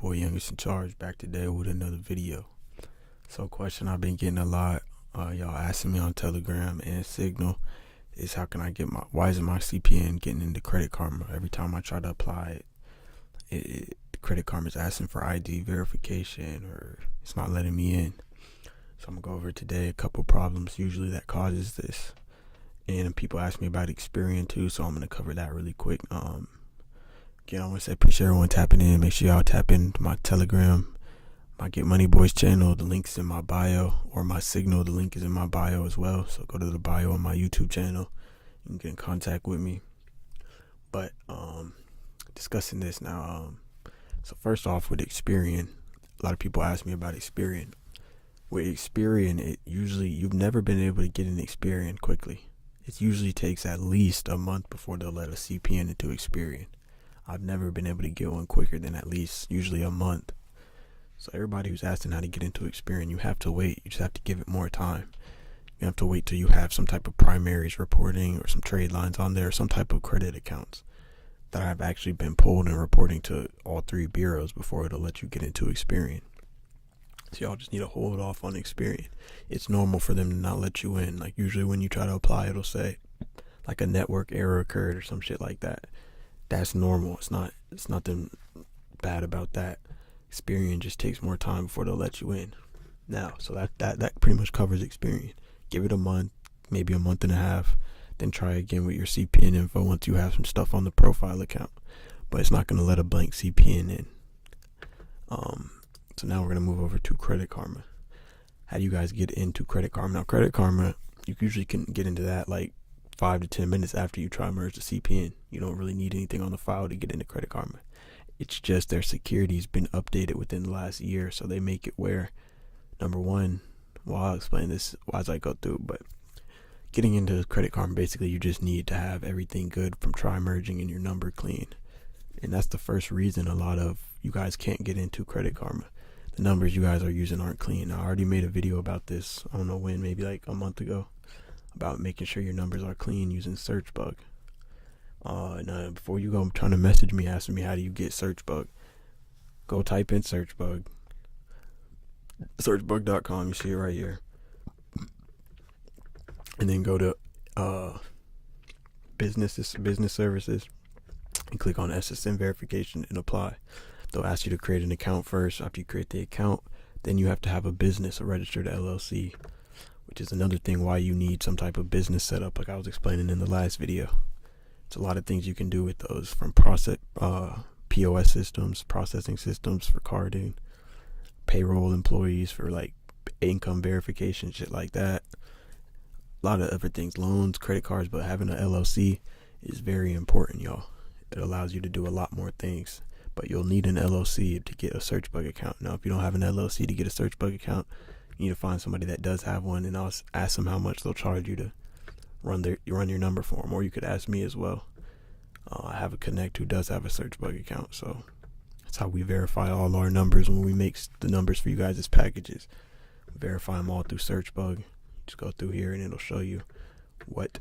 boy Youngest in Charge back today with another video. So question I've been getting a lot, y'all asking me on Telegram and Signal is why isn't my CPN getting into Credit Karma? Every time I try to apply it, Credit Karma is asking for ID verification or it's not letting me in. So I'm gonna go over today a couple problems usually that causes this. And people ask me about Experian too, so I'm gonna cover that really quick. Again, I want to say appreciate everyone tapping in. Make sure y'all tap into my Telegram, my Get Money Boys channel. The link's in my bio, or my Signal. The link is in my bio as well. So go to the bio on my YouTube channel. You can get in contact with me. But discussing this now. So first off, with Experian, a lot of people ask me about Experian. With Experian, you've never been able to get an Experian quickly. It usually takes at least a month before they'll let a CPN into Experian. I've never been able to get one quicker than at least usually a month. So everybody who's asking how to get into Experian, you have to wait. You just have to give it more time. You have to wait till you have some type of primaries reporting or some trade lines on there, some type of credit accounts that have actually been pulled and reporting to all three bureaus before it'll let you get into Experian. So y'all just need to hold off on Experian. It's normal for them to not let you in. Like usually when you try to apply, it'll say like a network error occurred or some shit like that. That's normal. It's nothing bad about that. Experian just takes more time before they'll let you in. Now, so that pretty much covers Experian. Give it a month, maybe a month and a half, then try again with your CPN info once you have some stuff on the profile account. But it's not going to let a blank CPN in. So now we're going to move over to Credit Karma. How do you guys get into Credit Karma? Now, Credit Karma, you usually can get into that like 5 to 10 minutes after you try to merge the CPN. You don't really need anything on the file to get into Credit Karma. It's just their security's been updated within the last year, so they make it where, number one, well, I'll explain this as I go through, but getting into Credit Karma, basically you just need to have everything good from tri-merging and your number clean. And that's the first reason a lot of you guys can't get into Credit Karma. The numbers you guys are using aren't clean. Now, I already made a video about this, I don't know when, maybe like a month ago, about making sure your numbers are clean using SearchBug. Now before you go trying to message me asking me how do you get SearchBug, go type in SearchBug, searchbug.com. You see it right here, and then go to business services and click on SSN verification and apply. They'll ask you to create an account first. After you create the account, then you have to have a business, a registered LLC, which is another thing why you need some type of business setup, like I was explaining in the last video. It's a lot of things you can do with those, from POS systems, processing systems for carding, payroll employees for like income verification, shit like that. A lot of other things, loans, credit cards, but having an LLC is very important, y'all. It allows you to do a lot more things, but you'll need an LLC to get a SearchBug account. Now, if you don't have an LLC to get a SearchBug account, you need to find somebody that does have one, and I'll ask them how much they'll charge you to run your number for them. Or you could ask me as well. I have a connect who does have a SearchBug account, so that's how we verify all our numbers when we make the numbers for you guys as packages. We verify them all through SearchBug. Just go through here and it'll show you what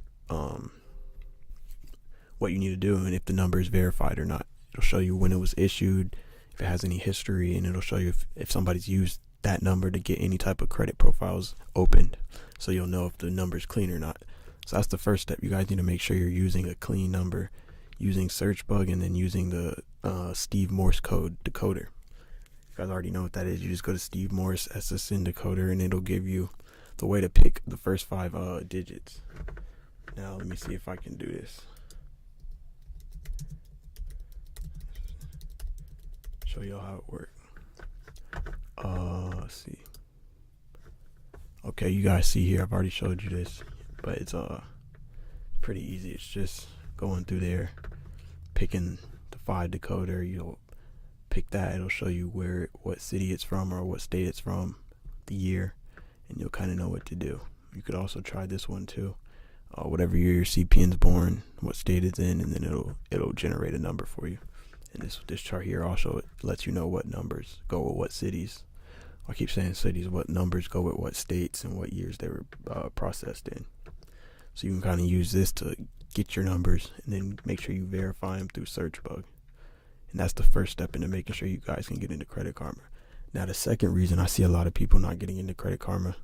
you need to do and if the number is verified or not. It'll show you when it was issued, if it has any history, and it'll show you if somebody's used that number to get any type of credit profiles opened, so you'll know if the number's clean or not. So that's the first step. You guys need to make sure you're using a clean number, using SearchBug, and then using the Steve Morse code decoder. You guys already know what that is. You just go to Steve Morse SSN decoder, and it'll give you the way to pick the first 5 digits. Now let me see if I can do this. Show y'all how it works. Let's see. Okay, you guys see here, I've already showed you this, but it's pretty easy. It's just going through there, picking the 5 decoder. You'll pick that. It'll show you what city it's from or what state it's from, the year, and you'll kind of know what to do. You could also try this one too. Whatever year your CPN's born, what state it's in, and then it'll generate a number for you. And this chart here also lets you know what numbers go with what cities. I keep saying cities, what numbers go with what states and what years they were processed in. So you can kind of use this to get your numbers and then make sure you verify them through SearchBug. And that's the first step into making sure you guys can get into Credit Karma. Now, the second reason I see a lot of people not getting into Credit Karma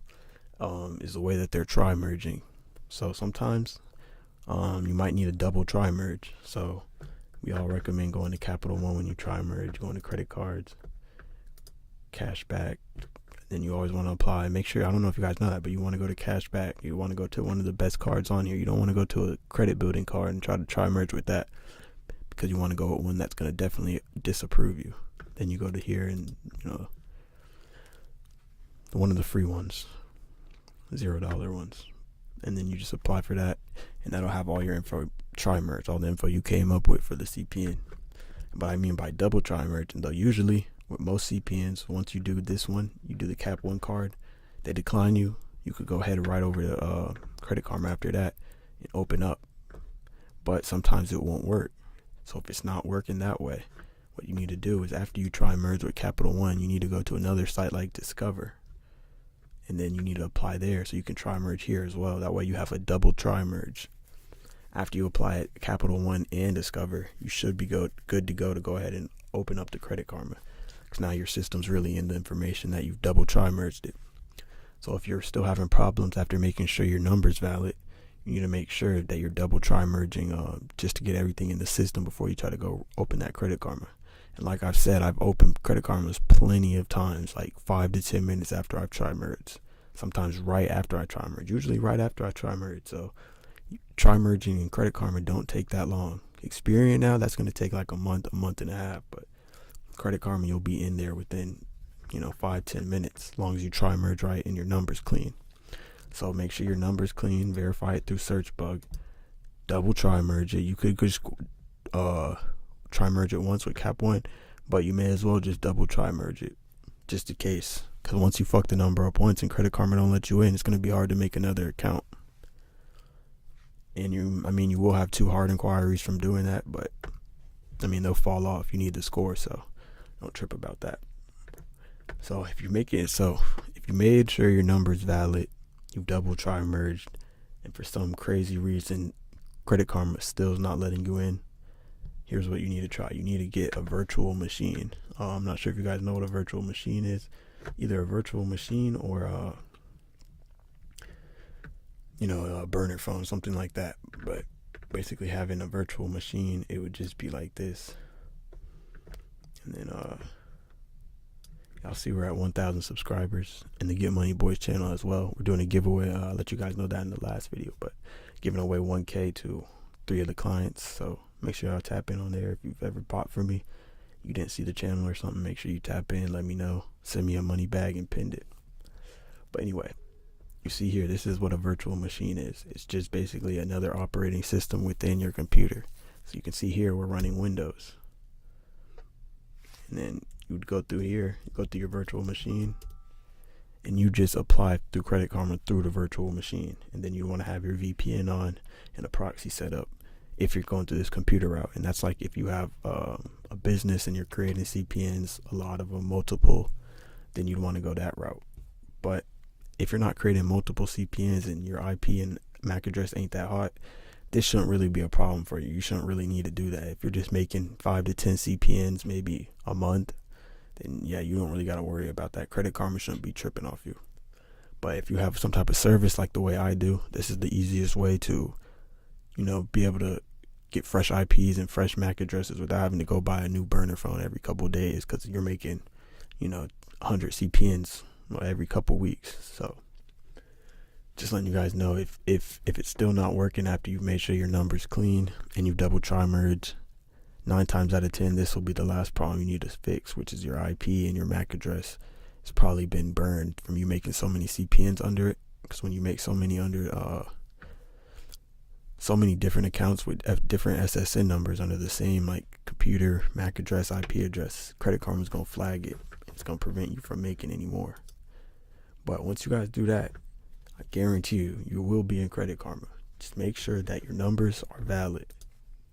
is the way that they're tri-merging. So sometimes you might need a double tri-merge. So we all recommend going to Capital One when you tri-merge, going to credit cards, cashback. Then you always want to apply. Make sure, I don't know if you guys know that, but you want to go to cashback. You want to go to one of the best cards on here. You don't want to go to a credit building card and try to tri-merge with that, because you want to go with one that's going to definitely disapprove you. Then you go to here and, one of the free ones, $0 ones. And then you just apply for that, and that'll have all your info, tri-merge, all the info you came up with for the CPN. But I mean by double tri-merge, though, usually with most CPNs, once you do this one, you do the Cap 1 card, they decline you, you could go ahead and right over to Credit Karma after that and open up. But sometimes it won't work. So if it's not working that way, what you need to do is, after you tri-merge with Capital One, you need to go to another site like Discover. And then you need to apply there so you can tri-merge here as well. That way you have a double tri-merge. After you apply at Capital One and Discover, you should be good to go ahead and open up the Credit Karma. Because now your system's really in the information that you've double tri-merged it. So if you're still having problems after making sure your number's valid, you need to make sure that you're double tri-merging just to get everything in the system before you try to go open that Credit Karma. And like I've said, I've opened Credit Karmas plenty of times, like 5 to 10 minutes after I've tri-merged. Sometimes right after I tri-merge, usually right after I tri-merge. So tri-merging and Credit Karma don't take that long. Experian now, that's going to take like a month and a half. But Credit Karma, you'll be in there within 5-10 minutes, as long as you tri-merge right and your number's clean. So make sure your number's clean, verify it through search bug, double tri-merge it. You could just tri-merge it once with Cap 1, but you may as well just double tri-merge it, just in case. Because once you fuck the number up once and Credit Karma don't let you in, it's going to be hard to make another account. And you will have 2 hard inquiries from doing that, but they'll fall off. You need the score, so don't trip about that. So if you made sure your number is valid, you double tri-merged, and for some crazy reason Credit Karma still is not letting you in, here's what you need to try. You need to get a virtual machine. I'm not sure if you guys know what a virtual machine is. Either a virtual machine or a burner phone, something like that. But basically, having a virtual machine, it would just be like this. And then y'all see we're at 1,000 subscribers in the Get Money Boys channel as well. We're doing a giveaway. I'll let you guys know that in the last video, but giving away 1K to 3 of the clients. So make sure y'all tap in on there. If you've ever bought from me, you didn't see the channel or something, make sure you tap in, let me know, send me a money bag and pinned it. But anyway, you see here, this is what a virtual machine is. It's just basically another operating system within your computer. So you can see here we're running Windows. And then you would go through here, you go through your virtual machine, and you just apply through Credit Karma through the virtual machine. And then you want to have your VPN on and a proxy set up if you're going through this computer route. And that's like if you have a business and you're creating CPNs, a lot of them, multiple, then you'd want to go that route. But if you're not creating multiple CPNs and your IP and MAC address ain't that hot, this shouldn't really be a problem for you. You shouldn't really need to do that. If you're just making 5 to 10 CPNs maybe a month, then yeah, you don't really got to worry about that. Credit Karma shouldn't be tripping off you. But if you have some type of service like the way I do, this is the easiest way to be able to get fresh IPs and fresh MAC addresses without having to go buy a new burner phone every couple of days, because you're making 100 CPNs every couple weeks. So just letting you guys know, if it's still not working after you've made sure your number's clean and you double tri-merge, 9 times out of 10 this will be the last problem you need to fix, which is your IP and your MAC address. It's probably been burned from you making so many CPNs under it, because when you make so many under so many different accounts with different SSN numbers under the same computer, MAC address, IP address, Credit Karma is going to flag it. It's going to prevent you from making any more. But once you guys do that, I guarantee you will be in Credit Karma. Just make sure that your numbers are valid.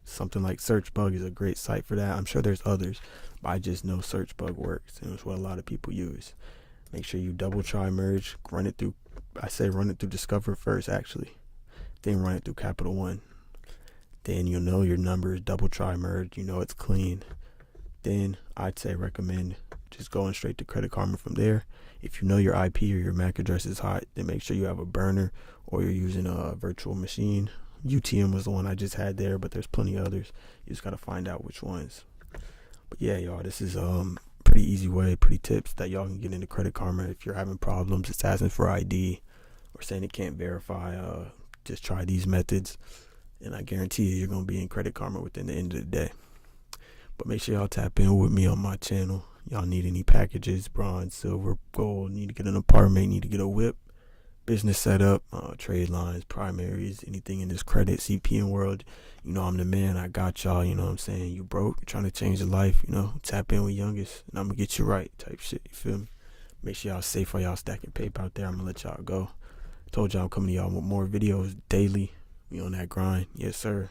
Something like SearchBug is a great site for that. I'm sure there's others, but I just know SearchBug works, and it's what a lot of people use. Make sure you double tri-merge, run it through Discover first, actually. Then run it through Capital One. Then you'll know your number is double tri-merged. You know it's clean. then I'd say recommend just going straight to Credit Karma from there. If you know your IP or your MAC address is hot, then make sure you have a burner or you're using a virtual machine. UTM was the one I just had there, but there's plenty of others. You just gotta find out which ones. But yeah, y'all, this is pretty easy way, pretty tips that y'all can get into Credit Karma. If you're having problems, it's asking for ID or saying it can't verify, just try these methods, and I guarantee you're gonna be in Credit Karma within the end of the day. But make sure y'all tap in with me on my channel. Y'all need any packages, bronze, silver, gold, need to get an apartment, need to get a whip, business setup, trade lines, primaries, anything in this credit CPN world. You know I'm the man. I got y'all. You know what I'm saying? You broke, you're trying to change your life. You know, tap in with Youngest, and I'm gonna get you right. Type shit. You feel me? Make sure y'all safe while y'all stacking paper out there. I'm gonna let y'all go. Told y'all I'm coming to y'all with more videos daily. We on that grind. Yes, sir.